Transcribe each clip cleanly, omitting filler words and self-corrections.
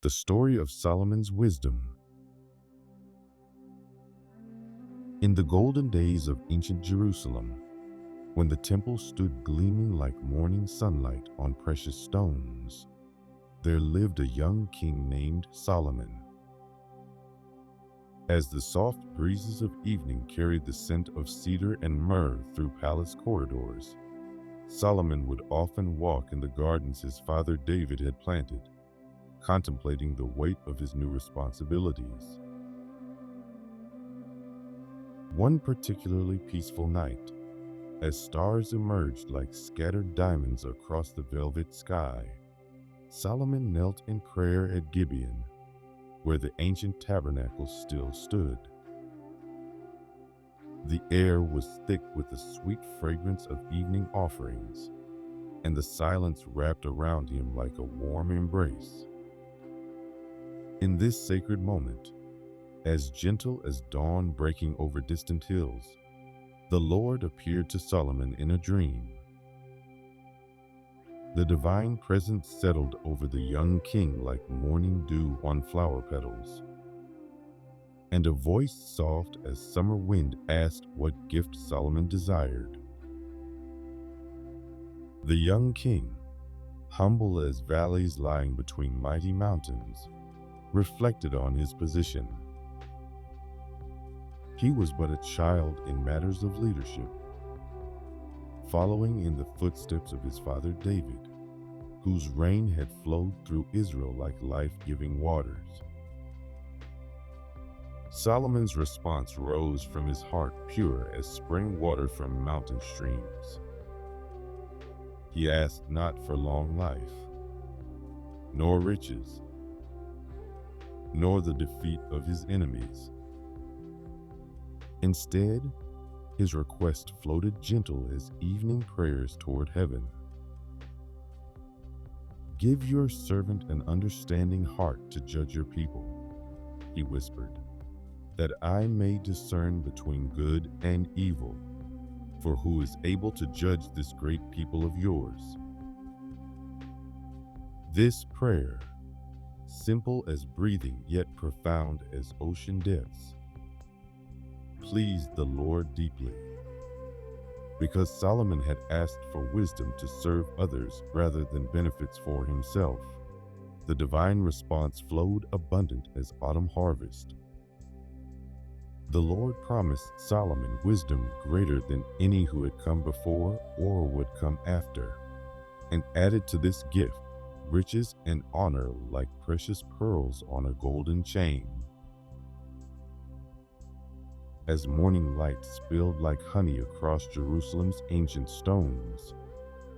The story of Solomon's wisdom. In the golden days of ancient Jerusalem, when the temple stood gleaming like morning sunlight on precious stones, there lived a young king named Solomon. As the soft breezes of evening carried the scent of cedar and myrrh through palace corridors, Solomon would often walk in the gardens his father David had planted, contemplating the weight of his new responsibilities. One particularly peaceful night, as stars emerged like scattered diamonds across the velvet sky, Solomon knelt in prayer at Gibeon, where the ancient tabernacle still stood. The air was thick with the sweet fragrance of evening offerings, and the silence wrapped around him like a warm embrace. In this sacred moment, as gentle as dawn breaking over distant hills, the Lord appeared to Solomon in a dream. The divine presence settled over the young king like morning dew on flower petals, and a voice soft as summer wind asked what gift Solomon desired. The young king, humble as valleys lying between mighty mountains, reflected on his position. He was but a child in matters of leadership, following in the footsteps of his father David, whose reign had flowed through Israel like life-giving waters. Solomon's response rose from his heart pure as spring water from mountain streams. He asked not for long life, nor riches, nor the defeat of his enemies. Instead, his request floated gentle as evening prayers toward heaven. "Give your servant an understanding heart to judge your people," he whispered, "that I may discern between good and evil, for who is able to judge this great people of yours?" This prayer, simple as breathing yet profound as ocean depths, pleased the Lord deeply. Because Solomon had asked for wisdom to serve others rather than benefits for himself, the divine response flowed abundant as autumn harvest. The Lord promised Solomon wisdom greater than any who had come before or would come after, and added to this gift riches and honor like precious pearls on a golden chain. As morning light spilled like honey across Jerusalem's ancient stones,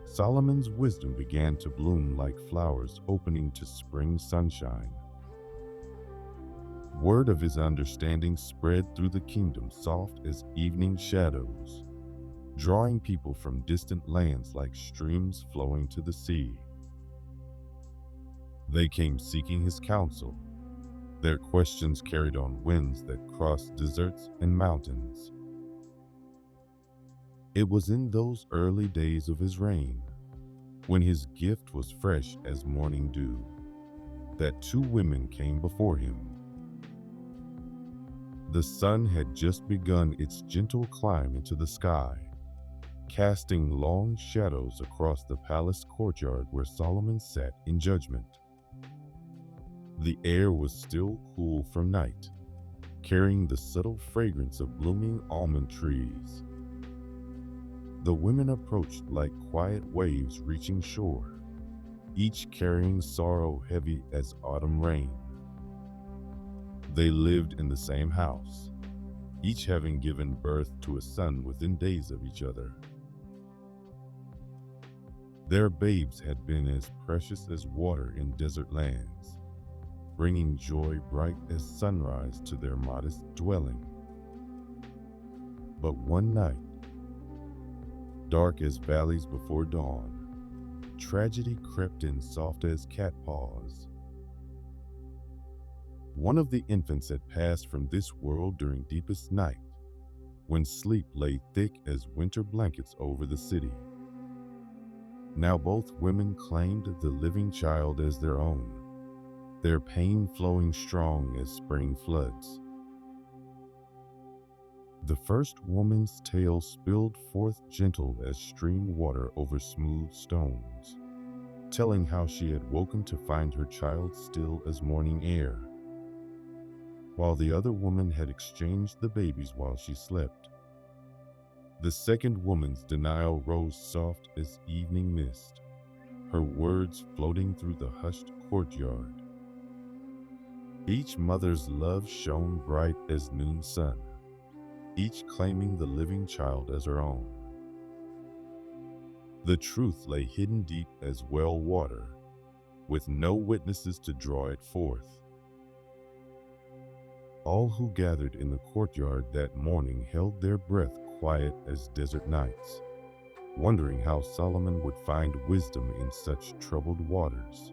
Solomon's wisdom began to bloom like flowers opening to spring sunshine. Word of his understanding spread through the kingdom soft as evening shadows, drawing people from distant lands like streams flowing to the sea. They came seeking his counsel, their questions carried on winds that crossed deserts and mountains. It was in those early days of his reign, when his gift was fresh as morning dew, that two women came before him. The sun had just begun its gentle climb into the sky, casting long shadows across the palace courtyard where Solomon sat in judgment. The air was still cool from night, carrying the subtle fragrance of blooming almond trees. The women approached like quiet waves reaching shore, each carrying sorrow heavy as autumn rain. They lived in the same house, each having given birth to a son within days of each other. Their babes had been as precious as water in desert lands, bringing joy bright as sunrise to their modest dwelling. But one night, dark as valleys before dawn, tragedy crept in soft as cat paws. One of the infants had passed from this world during deepest night, when sleep lay thick as winter blankets over the city. Now both women claimed the living child as their own, their pain flowing strong as spring floods. The first woman's tale spilled forth gentle as stream water over smooth stones, telling how she had woken to find her child still as morning air, while the other woman had exchanged the babies while she slept. The second woman's denial rose soft as evening mist, her words floating through the hushed courtyard. Each mother's love shone bright as noon sun, each claiming the living child as her own. The truth lay hidden deep as well water, with no witnesses to draw it forth. All who gathered in the courtyard that morning held their breath quiet as desert nights, wondering how Solomon would find wisdom in such troubled waters.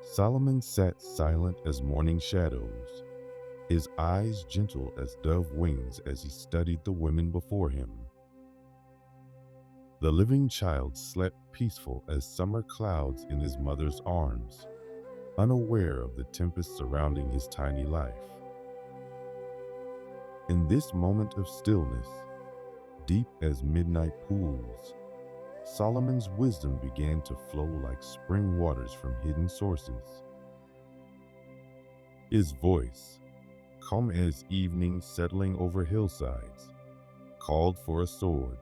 Solomon sat silent as morning shadows, his eyes gentle as dove wings as he studied the women before him. The living child slept peaceful as summer clouds in his mother's arms, unaware of the tempest surrounding his tiny life. In this moment of stillness, deep as midnight pools, Solomon's wisdom began to flow like spring waters from hidden sources. His voice, calm as evening settling over hillsides, called for a sword.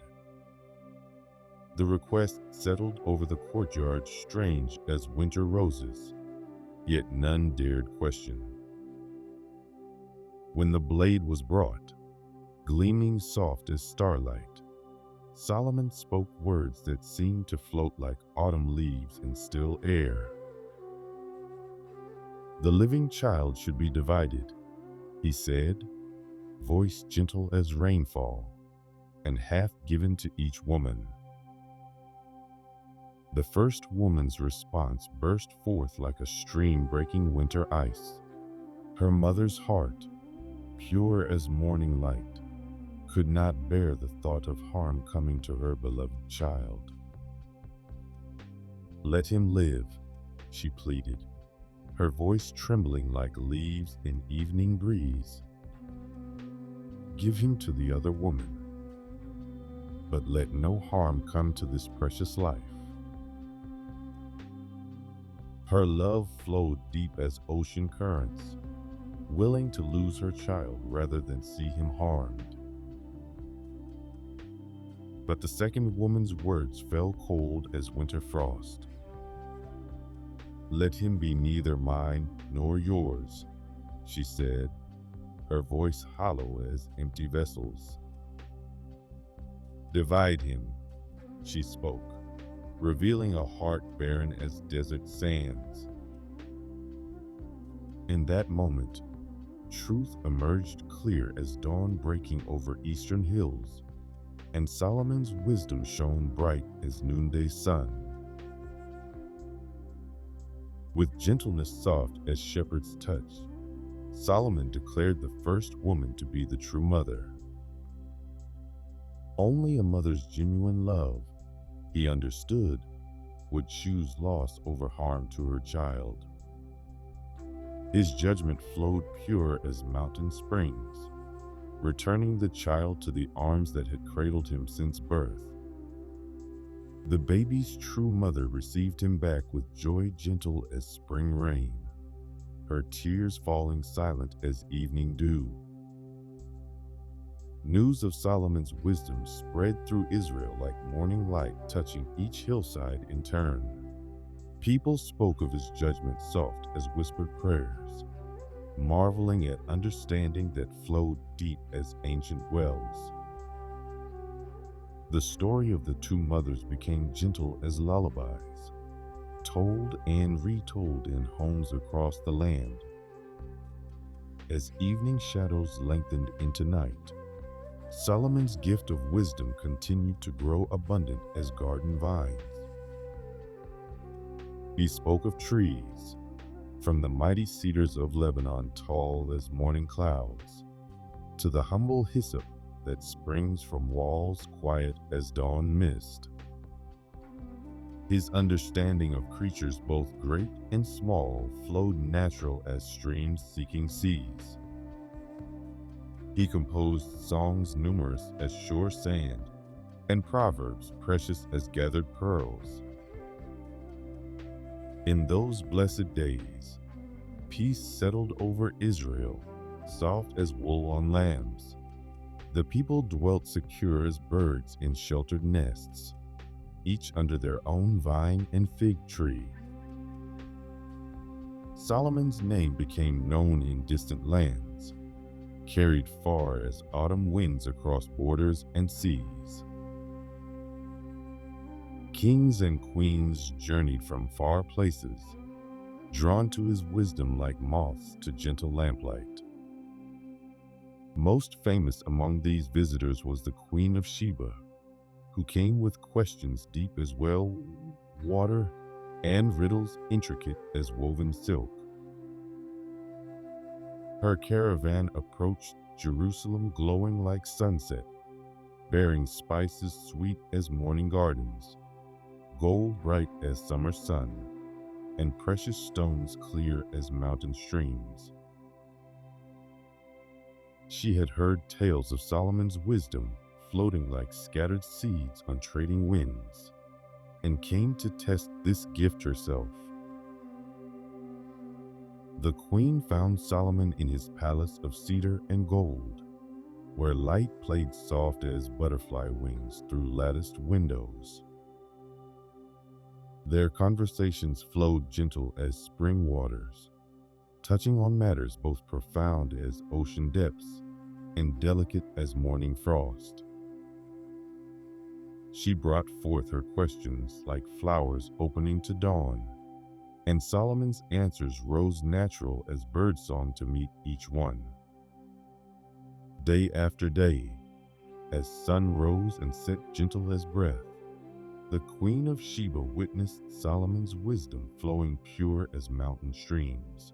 The request settled over the courtyard strange as winter roses, yet none dared question. When the blade was brought, gleaming soft as starlight, Solomon spoke words that seemed to float like autumn leaves in still air. The living child should be divided, he said, voice gentle as rainfall, and half given to each woman. The first woman's response burst forth like a stream breaking winter ice. Her mother's heart, pure as morning light, could not bear the thought of harm coming to her beloved child. Let him live, she pleaded, her voice trembling like leaves in evening breeze. Give him to the other woman, but let no harm come to this precious life. Her love flowed deep as ocean currents, willing to lose her child rather than see him harmed. But the second woman's words fell cold as winter frost. Let him be neither mine nor yours, she said, her voice hollow as empty vessels. Divide him, she spoke, revealing a heart barren as desert sands. In that moment, truth emerged clear as dawn breaking over eastern hills, and Solomon's wisdom shone bright as noonday sun. With gentleness soft as shepherd's touch, Solomon declared the first woman to be the true mother. Only a mother's genuine love, he understood, would choose loss over harm to her child. His judgment flowed pure as mountain springs, returning the child to the arms that had cradled him since birth. The baby's true mother received him back with joy gentle as spring rain, her tears falling silent as evening dew. News of Solomon's wisdom spread through Israel like morning light touching each hillside in turn. People spoke of his judgment soft as whispered prayers, marveling at understanding that flowed deep as ancient wells. The story of the two mothers became gentle as lullabies, told and retold in homes across the land. As evening shadows lengthened into night, Solomon's gift of wisdom continued to grow abundant as garden vines. He spoke of trees, from the mighty cedars of Lebanon tall as morning clouds, to the humble hyssop that springs from walls quiet as dawn mist. His understanding of creatures both great and small flowed natural as streams seeking seas. He composed songs numerous as sure sand, and proverbs precious as gathered pearls. In those blessed days, peace settled over Israel, soft as wool on lambs. The people dwelt secure as birds in sheltered nests, each under their own vine and fig tree. Solomon's name became known in distant lands, carried far as autumn winds across borders and seas. Kings and queens journeyed from far places, drawn to his wisdom like moths to gentle lamplight. Most famous among these visitors was the Queen of Sheba, who came with questions deep as well water and riddles intricate as woven silk. Her caravan approached Jerusalem glowing like sunset, bearing spices sweet as morning gardens, gold bright as summer sun, and precious stones clear as mountain streams. She had heard tales of Solomon's wisdom floating like scattered seeds on trading winds, and came to test this gift herself. The queen found Solomon in his palace of cedar and gold, where light played soft as butterfly wings through latticed windows. Their conversations flowed gentle as spring waters, touching on matters both profound as ocean depths and delicate as morning frost. She brought forth her questions like flowers opening to dawn, and Solomon's answers rose natural as birdsong to meet each one. Day after day, as sun rose and set gentle as breath, the Queen of Sheba witnessed Solomon's wisdom flowing pure as mountain streams.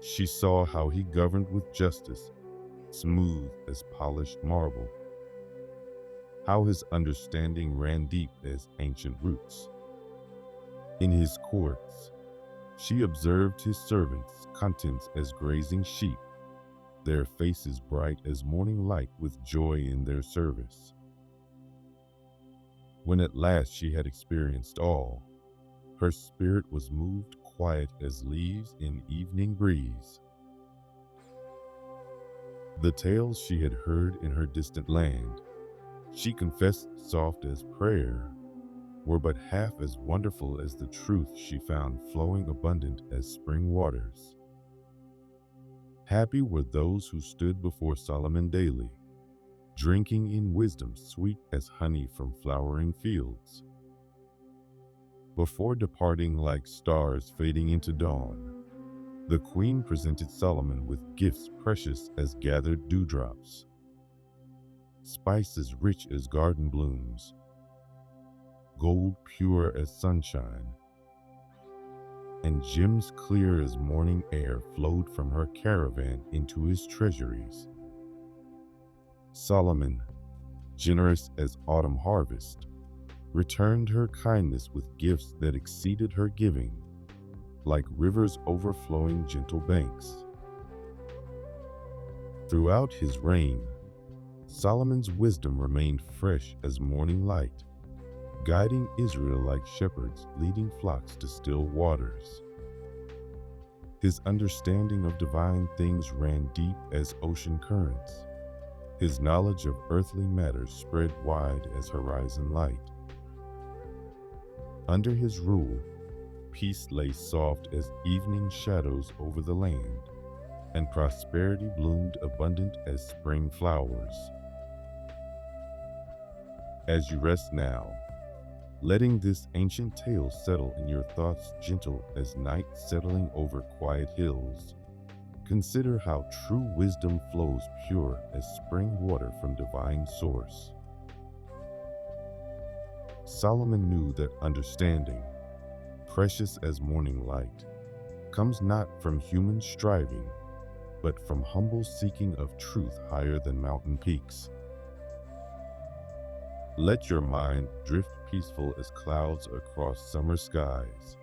She saw how he governed with justice, smooth as polished marble, how his understanding ran deep as ancient roots. In his courts, she observed his servants, content as grazing sheep, their faces bright as morning light with joy in their service. When at last she had experienced all, her spirit was moved quiet as leaves in evening breeze. The tales she had heard in her distant land, she confessed soft as prayer, were but half as wonderful as the truth she found flowing abundant as spring waters. Happy were those who stood before Solomon daily, drinking in wisdom sweet as honey from flowering fields. Before departing like stars fading into dawn, the queen presented Solomon with gifts precious as gathered dewdrops, spices rich as garden blooms, gold pure as sunshine, and gems clear as morning air flowed from her caravan into his treasuries. Solomon, generous as autumn harvest, returned her kindness with gifts that exceeded her giving, like rivers overflowing gentle banks. Throughout his reign, Solomon's wisdom remained fresh as morning light, guiding Israel like shepherds leading flocks to still waters. His understanding of divine things ran deep as ocean currents. His knowledge of earthly matters spread wide as horizon light. Under his rule, peace lay soft as evening shadows over the land, and prosperity bloomed abundant as spring flowers. As you rest now, letting this ancient tale settle in your thoughts gentle as night settling over quiet hills, consider how true wisdom flows pure as spring water from divine source. Solomon knew that understanding, precious as morning light, comes not from human striving, but from humble seeking of truth higher than mountain peaks. Let your mind drift peaceful as clouds across summer skies,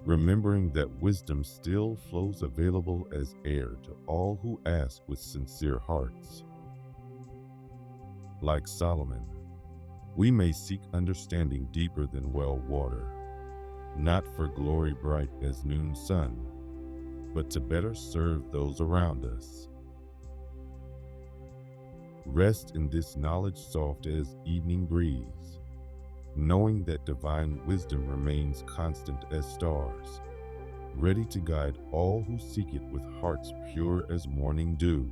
remembering that wisdom still flows available as air to all who ask with sincere hearts. Like Solomon, we may seek understanding deeper than well water, not for glory bright as noon sun, but to better serve those around us. Rest in this knowledge soft as evening breeze, knowing that divine wisdom remains constant as stars, ready to guide all who seek it with hearts pure as morning dew.